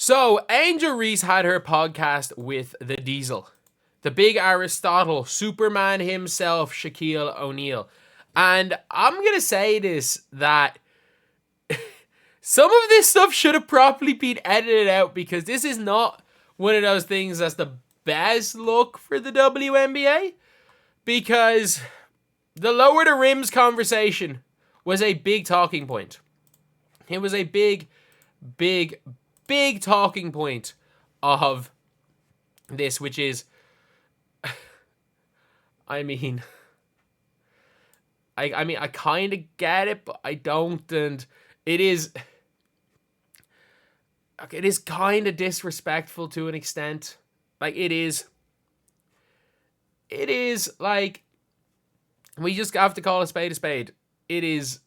So, Angel Reese had her podcast with the Diesel, the big Aristotle, Superman himself, Shaquille O'Neal. And I'm going to say this, that some of this stuff should have probably been edited out, because this is not one of those things that's the best look for the WNBA. Because the lower the rims conversation was a big talking point. It was a big talking point of this, which is, I mean, I kind of get it, but I don't, and it is kind of disrespectful to an extent. Like, it is like, we just have to call a spade a spade. It is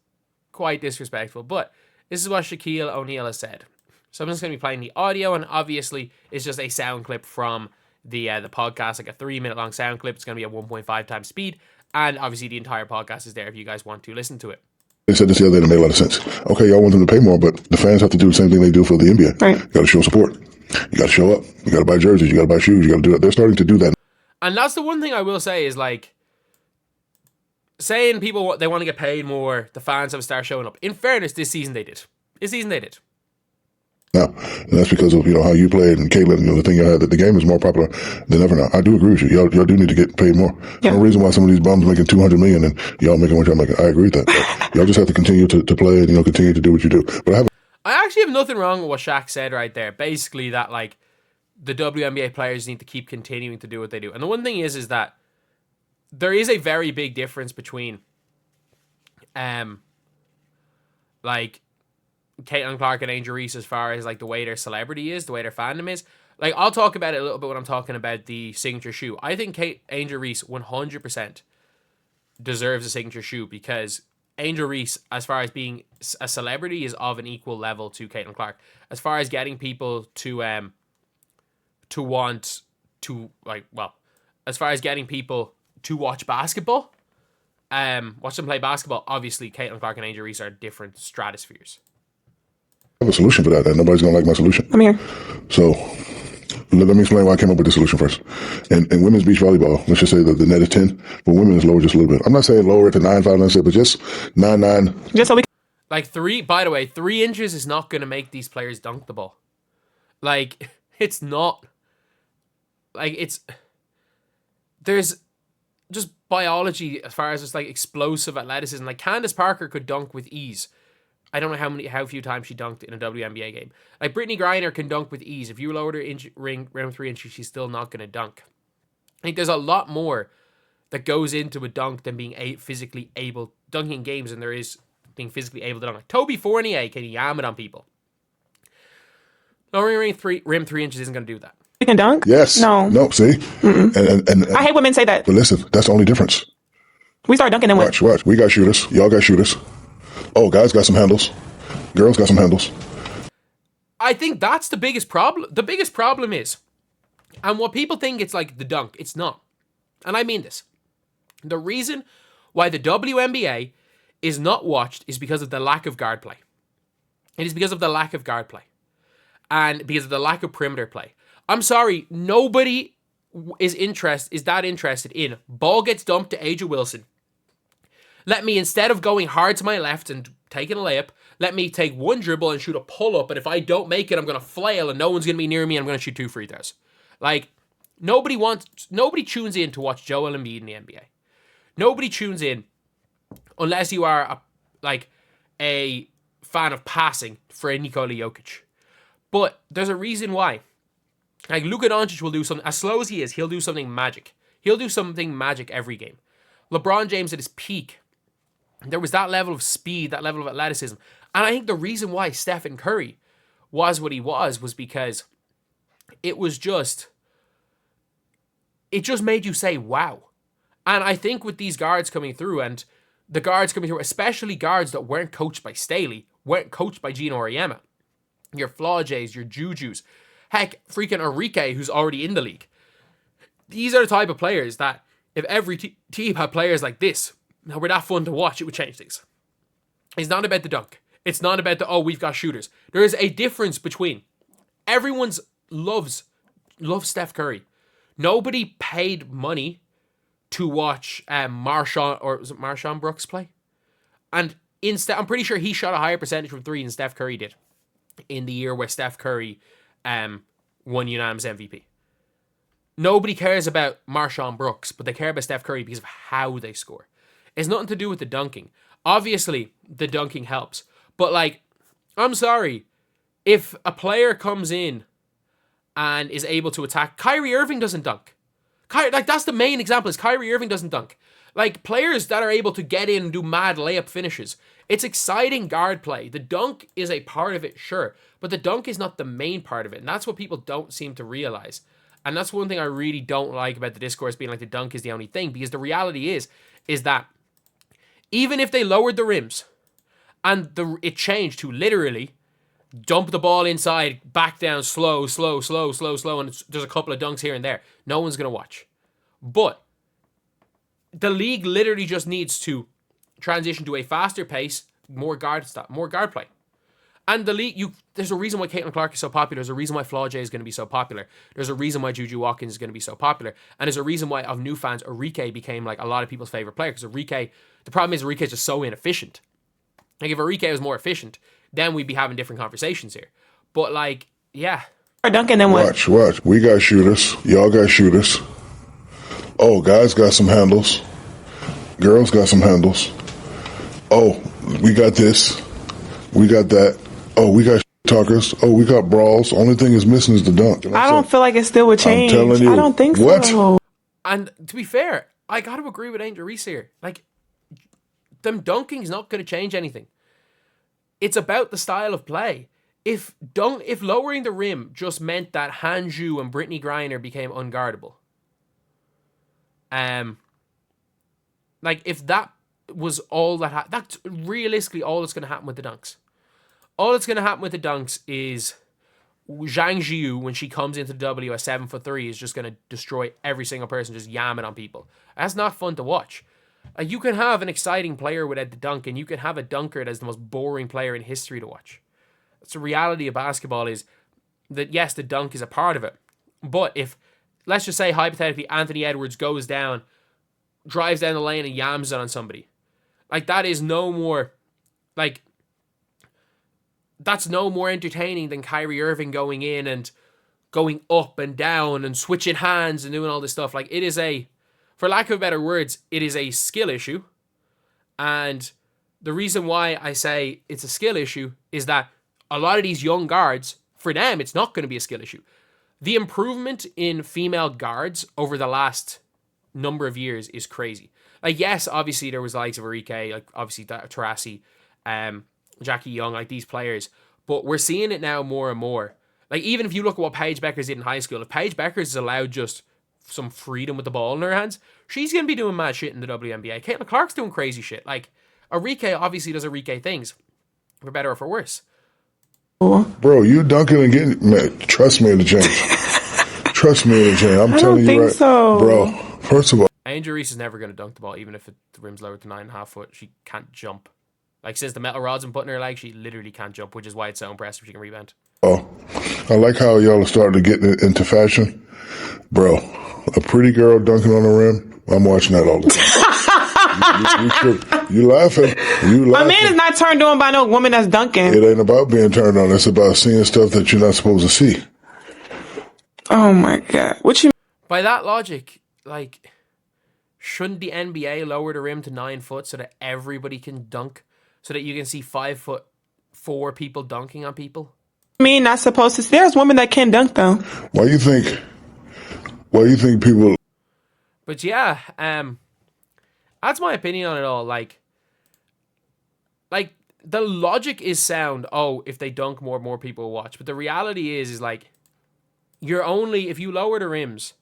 quite disrespectful, but this is what Shaquille O'Neal has said. So I'm just going to be playing the audio, and obviously it's just a sound clip from the podcast, like a 3-minute long sound clip. It's going to be at 1.5 times speed, and obviously the entire podcast is there if you guys want to listen to it. They said this the other day and it made a lot of sense. Okay, y'all want them to pay more, but the fans have to do the same thing they do for the NBA. Right. You got to show support. You got to show up. You got to buy jerseys. You got to buy shoes. You got to do that. They're starting to do that. And that's the one thing I will say is, like, saying people, they want to get paid more, the fans have to start showing up. In fairness, this season they did. Now, and that's because of, how you played and Caitlin, the thing you had, that the game is more popular than ever now. I do agree with you. Y'all do need to get paid more. Yeah. No reason why some of these bums making $200 million and y'all making $1 million. I agree with that. But y'all just have to continue to play and, continue to do what you do. But I actually have nothing wrong with what Shaq said right there. Basically that, like, the WNBA players need to keep continuing to do what they do. And the one thing is that there is a very big difference between, like, Caitlin Clark and Angel Reese as far as, like, the way their celebrity is, the way their fandom is. Like, I'll talk about it a little bit when I'm talking about the signature shoe. I think Angel Reese 100% deserves a signature shoe, because Angel Reese, as far as being a celebrity, is of an equal level to Caitlin Clark. As far as getting people to want to, like, well, as far as getting people to watch basketball, watch them play basketball, obviously Caitlin Clark and Angel Reese are different stratospheres. I have a solution for that, and nobody's going to like my solution. I'm here. So let me explain why I came up with the solution first. In women's beach volleyball, let's just say that the net is 10, but women is lower just a little bit. I'm not saying lower it to 9.5, let's say, but just 9.9. Just so we Like, 3 inches is not going to make these players dunk the ball. Like, it's not. Like, there's just biology as far as just, like, explosive athleticism. Like, Candace Parker could dunk with ease. I don't know how few times she dunked in a WNBA game. Like, Brittany Griner can dunk with ease. If you lowered her ring around 3 inches, she's still not going to dunk. I think there's a lot more that goes into a dunk than being physically able dunking games, and there is being physically able to dunk. Like, Toby Fournier can yam it on people. Lowering rim 3 inches isn't going to do that. can dunk? Yes. No. No, see? And I hate women say that. But listen, that's the only difference. We start dunking and Watch. We got shooters. Y'all got shooters. Oh, guys got some handles. Girls got some handles. I think that's the biggest problem. The biggest problem is, and what people think it's like the dunk, it's not. And I mean this. The reason why the WNBA is not watched is because of the lack of guard play. It is because of the lack of guard play. And because of the lack of perimeter play. I'm sorry, nobody is that interested in ball gets dumped to Aja Wilson. Let me, instead of going hard to my left and taking a layup, let me take one dribble and shoot a pull-up, and if I don't make it, I'm going to flail, and no one's going to be near me, and I'm going to shoot 2 free throws. Like, nobody tunes in to watch Joel Embiid in the NBA. Nobody tunes in unless you are a fan of passing for Nikola Jokic. But there's a reason why. Like, Luka Doncic will do something, as slow as he is, he'll do something magic. He'll do something magic every game. LeBron James at his peak, there was that level of speed, that level of athleticism. And I think the reason why Stephen Curry was what he was because it just made you say, wow. And I think with these guards coming through, and the guards coming through, especially guards that weren't coached by Staley, weren't coached by Gino Auriemma, your Flaujays, your Jujus, heck, freaking Enrique, who's already in the league. These are the type of players that if every team had players like this, now we're that fun to watch, it would change things. It's not about the dunk. It's not about we've got shooters. There is a difference between everyone's loves Steph Curry. Nobody paid money to watch Marshawn, or was it Marshawn Brooks play? And instead, I'm pretty sure he shot a higher percentage from three than Steph Curry did in the year where Steph Curry won unanimous MVP. Nobody cares about Marshawn Brooks, but they care about Steph Curry because of how they score. It's nothing to do with the dunking. Obviously, the dunking helps. But, like, I'm sorry. If a player comes in and is able to attack, Kyrie Irving doesn't dunk. That's the main example, is Kyrie Irving doesn't dunk. Like, players that are able to get in and do mad layup finishes. It's exciting guard play. The dunk is a part of it, sure. But the dunk is not the main part of it. And that's what people don't seem to realize. And that's one thing I really don't like about the discourse being like the dunk is the only thing. Because the reality is that even if they lowered the rims and it changed to literally dump the ball inside, back down, slow, and there's a couple of dunks here and there, no one's going to watch. But the league literally just needs to transition to a faster pace, more guard play. And the league, there's a reason why Caitlin Clark is so popular. There's a reason why Flaw J is going to be so popular. There's a reason why Juju Watkins is going to be so popular. And there's a reason why, of new fans, Enrique became like a lot of people's favorite player. Because the problem is Enrique is just so inefficient. Like, if Enrique was more efficient, then we'd be having different conversations here. But, like, yeah. Duncan, then what? Watch. We got shooters. Y'all got shooters. Oh, guys got some handles. Girls got some handles. Oh, we got this. We got that. Oh, we got talkers. Oh, we got brawls. Only thing is missing is the dunk. I don't feel like it still would change. I'm telling you. I don't think what? so. And to be fair, I got to agree with Angel Reese here. Like, them dunking's not going to change anything. It's about the style of play. If lowering the rim just meant that Hanju and Brittany Griner became unguardable, like, if that was all that's realistically all that's going to happen with the dunks. All that's going to happen with the dunks is Zhang Jiu, when she comes into the W at 7'3", is just going to destroy every single person, just yamming on people. That's not fun to watch. You can have an exciting player without the dunk, and you can have a dunker that's the most boring player in history to watch. That's the reality of basketball, is that, yes, the dunk is a part of it. But if, let's just say, hypothetically, Anthony Edwards goes down, drives down the lane and yams it on somebody, like, that is no more, like, that's no more entertaining than Kyrie Irving going in and going up and down and switching hands and doing all this stuff. Like, it is for lack of better words, it is a skill issue. And the reason why I say it's a skill issue is that a lot of these young guards, for them, it's not going to be a skill issue. The improvement in female guards over the last number of years is crazy. Like, yes, obviously there was the likes of Enrique, like obviously Taurasi, Jackie Young, like these players. But we're seeing it now more and more. Like, even if you look at what Paige Beckers did in high school, if Paige Beckers is allowed just some freedom with the ball in her hands, she's going to be doing mad shit in the WNBA. Caitlin Clark's doing crazy shit. Like, Enrique obviously does Enrique things, for better or for worse. Bro, you dunking and getting, man, trust me in the change. Trust me in the change. I'm telling you right. So. Bro, first of all, Angel Reese is never going to dunk the ball, even if the rim's lower to 9.5 foot. She can't jump. Like, since the metal rod's been put in her leg, she literally can't jump, which is why it's so impressive she can rebound. oh, I like how y'all are starting to get into fashion. Bro, a pretty girl dunking on the rim, I'm watching that all the time. You laughing. My man is not turned on by no woman that's dunking. It ain't about being turned on. It's about seeing stuff that you're not supposed to see. Oh, my God. What you By that logic, like, shouldn't the NBA lower the rim to 9 foot so that everybody can dunk? So that you can see 5'4" people dunking on people? mean not supposed to? There's women that can dunk, though. Why you think people... But yeah, that's my opinion on it all. Like the logic is sound. Oh, if they dunk more people will watch. But the reality is like, if you lower the rims,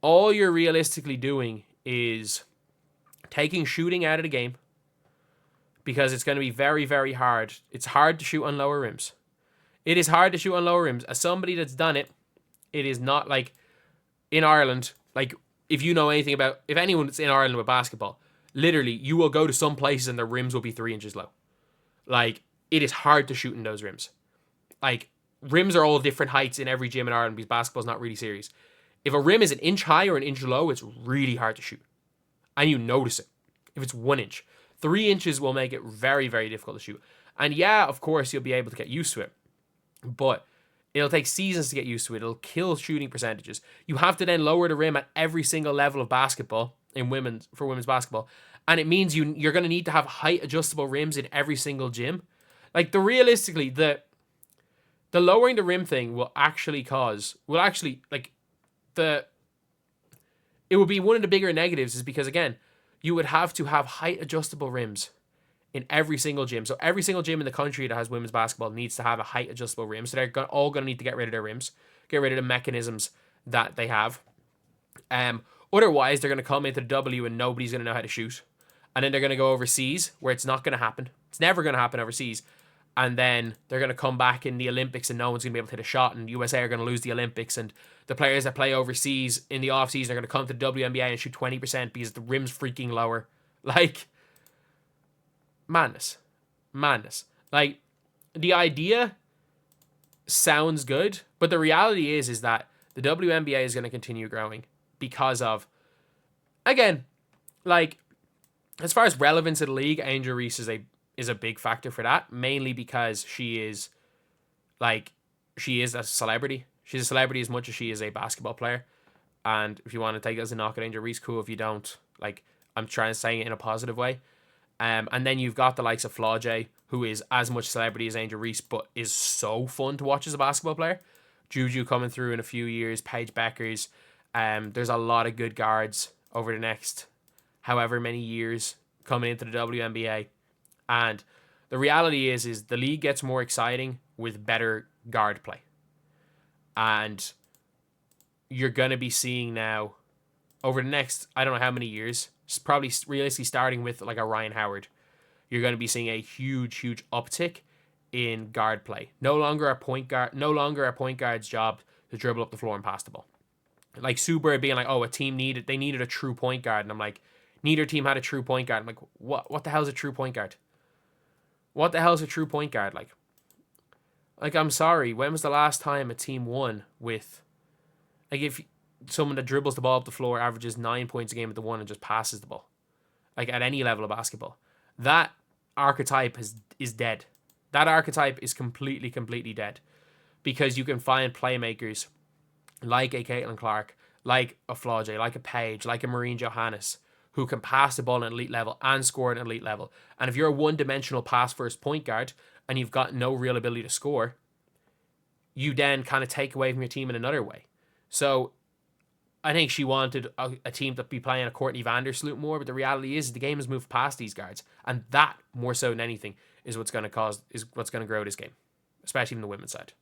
all you're realistically doing is taking shooting out of the game, because it's going to be very, very hard. It's hard to shoot on lower rims. It is hard to shoot on lower rims. As somebody that's done it, it is not like in Ireland. Like, if you know anything about, if anyone that's in Ireland with basketball, literally, you will go to some places and the rims will be 3 inches low. Like, it is hard to shoot in those rims. Like, rims are all different heights in every gym in Ireland because basketball's not really serious. If a rim is an inch high or an inch low, it's really hard to shoot. And you notice it. If it's 1 inch, 3 inches will make it very, very difficult to shoot. And yeah, of course, you'll be able to get used to it. But it'll take seasons to get used to it. It'll kill shooting percentages. You have to then lower the rim at every single level of basketball for women's basketball. And it means you're going to need to have height adjustable rims in every single gym. Like realistically, the lowering the rim thing it would be one of the bigger negatives is because, again, you would have to have height adjustable rims in every single gym. So every single gym in the country that has women's basketball needs to have a height adjustable rim. So they're all going to need to get rid of their rims, get rid of the mechanisms that they have. Otherwise, they're going to come into the W and nobody's going to know how to shoot. And then they're going to go overseas where it's not going to happen. It's never going to happen overseas. And then they're going to come back in the Olympics and no one's going to be able to hit a shot. And USA are going to lose the Olympics. And the players that play overseas in the offseason are going to come to the WNBA and shoot 20% because the rim's freaking lower. Like, madness. Like, the idea sounds good, but the reality is that the WNBA is going to continue growing because of, again, like, as far as relevance of the league, Angel Reese is a big factor for that, mainly because she is a celebrity. She's a celebrity as much as she is a basketball player. And if you want to take it as a knock at Angel Reese, cool. If you don't, like, I'm trying to say it in a positive way. And then you've got the likes of Flau'jae, who is as much celebrity as Angel Reese, but is so fun to watch as a basketball player. Juju coming through in a few years, Paige Beckers. There's a lot of good guards over the next however many years coming into the WNBA. And the reality is the league gets more exciting with better guard play. And you're going to be seeing now over the next, I don't know how many years, probably realistically starting with like a Ryan Howard, you're going to be seeing a huge uptick in guard play. No longer a point guard's job to dribble up the floor and pass the ball. Like Sue Bird being like, oh, they needed a true point guard. And I'm like, neither team had a true point guard. I'm like, what the hell is a true point guard? What the hell is a true point guard? Like, I'm sorry, when was the last time a team won with, like, if someone that dribbles the ball up the floor averages 9 points a game at the one and just passes the ball, like, at any level of basketball? That archetype is dead. That archetype is completely dead, because you can find playmakers like a Caitlin Clark, like a Flau'jae, like a Paige, like a Maureen Johannes, who can pass the ball at an elite level and score at an elite level. And if you're a one-dimensional pass-first point guard and you've got no real ability to score, you then kind of take away from your team in another way. So I think she wanted a team to be playing a Courtney Vandersloot more, but the reality is the game has moved past these guards, and that, more so than anything, is what's going to grow this game, especially from the women's side.